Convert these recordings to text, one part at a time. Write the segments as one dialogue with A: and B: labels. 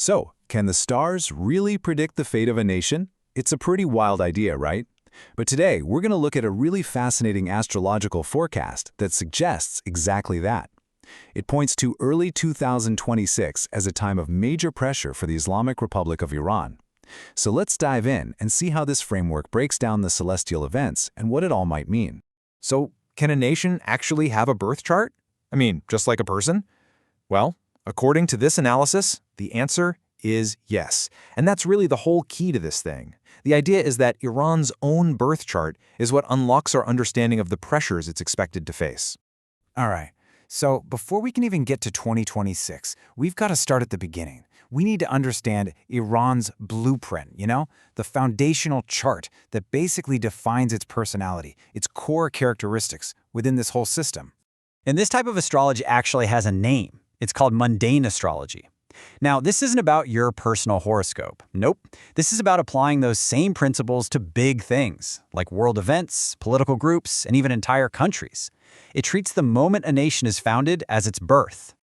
A: So, can the stars really predict the fate of a nation? It's a pretty wild idea, right? But today, we're going to look at a really fascinating astrological forecast that suggests exactly that. It points to early 2026 as a time of major pressure for the Islamic Republic of Iran. So let's dive in and see how this framework breaks down the celestial events and what it all might mean.
B: So, can a nation actually have a birth chart? I mean, just like a person? Well, according to this analysis, the answer is yes. And that's really the whole key to this thing. The idea is that Iran's own birth chart is what unlocks our understanding of the pressures it's expected to face.
C: All right, so before we can even get to 2026, we've got to start at the beginning. We need to understand Iran's blueprint, the foundational chart that basically defines its personality, its core characteristics within this whole system.
D: And this type of astrology actually has a name. It's called mundane astrology. Now, this isn't about your personal horoscope. Nope. This is about applying those same principles to big things, like world events, political groups, and even entire countries. It treats the moment a nation is founded as its birth.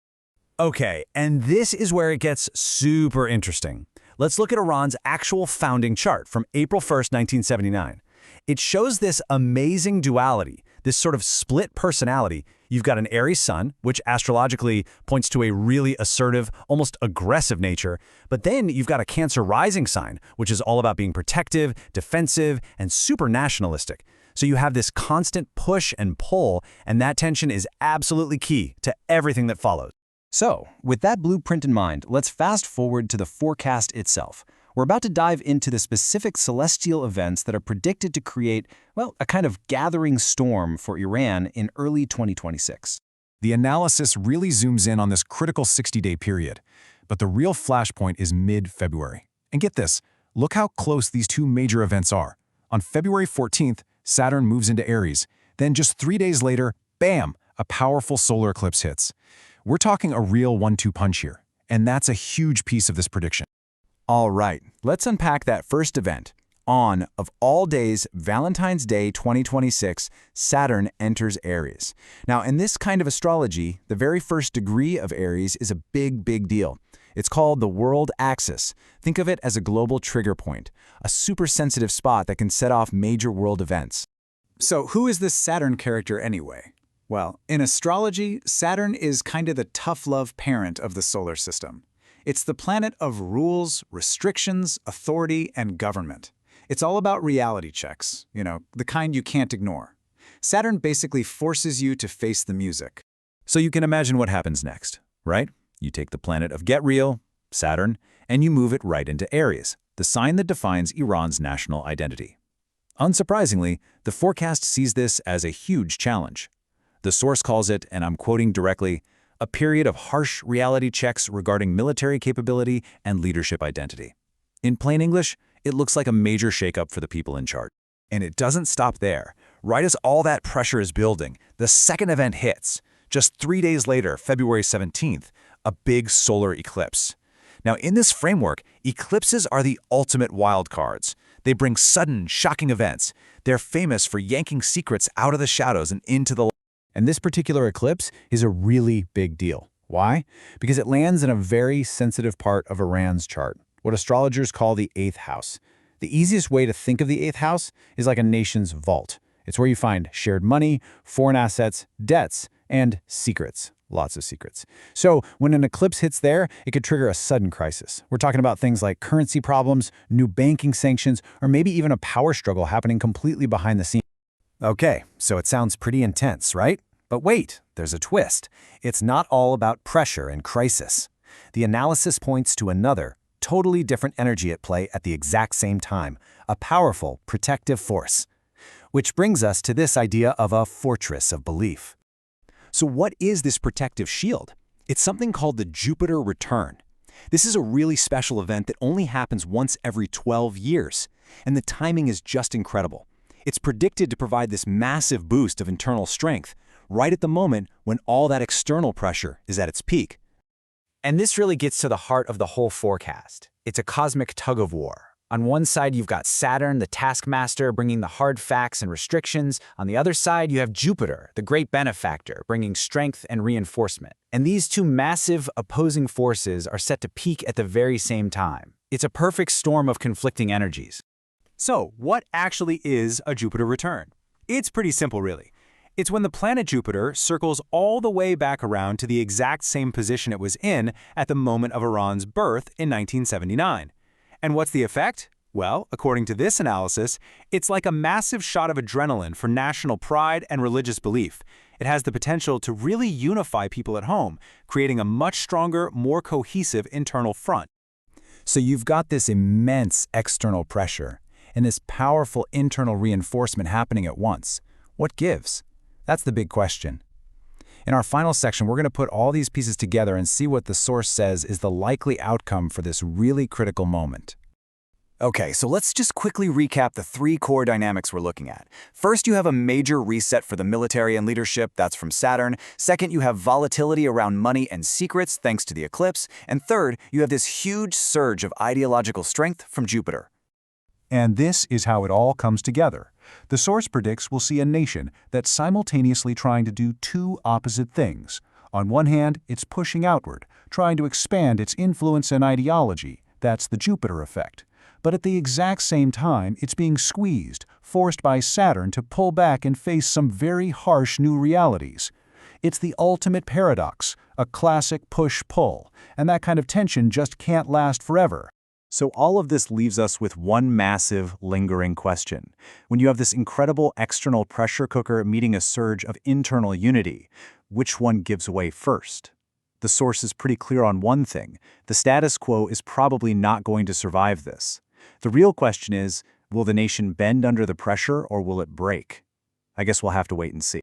A: Okay, and this is where it gets super interesting. Let's look at Iran's actual founding chart from April 1st, 1979. It shows this amazing duality, this sort of split personality. You've got an Aries sun, which astrologically points to a really assertive, almost aggressive nature. But then you've got a Cancer rising sign, which is all about being protective, defensive, and super nationalistic. So you have this constant push and pull, and that tension is absolutely key to everything that follows.
D: So, with that blueprint in mind, let's fast forward to the forecast itself. We're about to dive into the specific celestial events that are predicted to create, a kind of gathering storm for Iran in early 2026.
A: The analysis really zooms in on this critical 60-day period, but the real flashpoint is mid-February. And get this, look how close these two major events are. On February 14th, Saturn moves into Aries. Then just 3 days later, bam, a powerful solar eclipse hits. We're talking a real 1-2 punch here, and that's a huge piece of this prediction. All right, let's unpack that first event. On, of all days, Valentine's Day 2026, Saturn enters Aries. Now, in this kind of astrology, the very first degree of Aries is a big deal. It's called the world axis. Think of it as a global trigger point, a super sensitive spot that can set off major world events.
C: So who is this Saturn character anyway? Well, in astrology, Saturn is kind of the tough love parent of the solar system. It's the planet of rules, restrictions, authority, and government. It's all about reality checks, the kind you can't ignore. Saturn basically forces you to face the music.
A: So you can imagine what happens next, right? You take the planet of Get Real, Saturn, and you move it right into Aries, the sign that defines Iran's national identity. Unsurprisingly, the forecast sees this as a huge challenge. The source calls it, and I'm quoting directly, a period of harsh reality checks regarding military capability and leadership identity. In plain English, it looks like a major shakeup for the people in charge. And it doesn't stop there. Right as all that pressure is building, the second event hits. Just 3 days later, February 17th, a big solar eclipse. Now, in this framework, eclipses are the ultimate wild cards. They bring sudden, shocking events. They're famous for yanking secrets out of the shadows and into the light. And this particular eclipse is a really big deal. Why? Because it lands in a very sensitive part of Iran's chart, what astrologers call the 8th house. The easiest way to think of the 8th house is like a nation's vault. It's where you find shared money, foreign assets, debts, and secrets. Lots of secrets. So when an eclipse hits there, it could trigger a sudden crisis. We're talking about things like currency problems, new banking sanctions, or maybe even a power struggle happening completely behind the scenes. Okay, so it sounds pretty intense, right? But wait, there's a twist. It's not all about pressure and crisis. The analysis points to another, totally different energy at play at the exact same time, a powerful, protective force. Which brings us to this idea of a fortress of belief. So what is this protective shield? It's something called the Jupiter return. This is a really special event that only happens once every 12 years, and the timing is just incredible. It's predicted to provide this massive boost of internal strength, right at the moment when all that external pressure is at its peak.
D: And this really gets to the heart of the whole forecast. It's a cosmic tug-of-war,
C: On one side, you've got Saturn, the taskmaster, bringing the hard facts and restrictions. On the other side, you have Jupiter, the great benefactor, bringing strength and reinforcement. And these two massive, opposing forces are set to peak at the very same time. It's a perfect storm of conflicting energies.
A: So, what actually is a Jupiter return? It's pretty simple, really. It's when the planet Jupiter circles all the way back around to the exact same position it was in at the moment of Iran's birth in 1979. And what's the effect? Well, according to this analysis, it's like a massive shot of adrenaline for national pride and religious belief. It has the potential to really unify people at home, creating a much stronger, more cohesive internal front.
C: So you've got this immense external pressure and this powerful internal reinforcement happening at once. What gives? That's the big question. In our final section, we're going to put all these pieces together and see what the source says is the likely outcome for this really critical moment.
D: Okay, so let's just quickly recap the three core dynamics we're looking at. First, you have a major reset for the military and leadership, that's from Saturn. Second, you have volatility around money and secrets, thanks to the eclipse. And third, you have this huge surge of ideological strength from Jupiter.
E: And this is how it all comes together. The source predicts we'll see a nation that's simultaneously trying to do two opposite things. On one hand, it's pushing outward, trying to expand its influence and ideology. That's the Jupiter effect. But at the exact same time, it's being squeezed, forced by Saturn to pull back and face some very harsh new realities. It's the ultimate paradox, a classic push-pull, and that kind of tension just can't last forever.
A: So all of this leaves us with one massive, lingering question. When you have this incredible external pressure cooker meeting a surge of internal unity, which one gives way first? The source is pretty clear on one thing. The status quo is probably not going to survive this. The real question is, will the nation bend under the pressure or will it break? I guess we'll have to wait and see.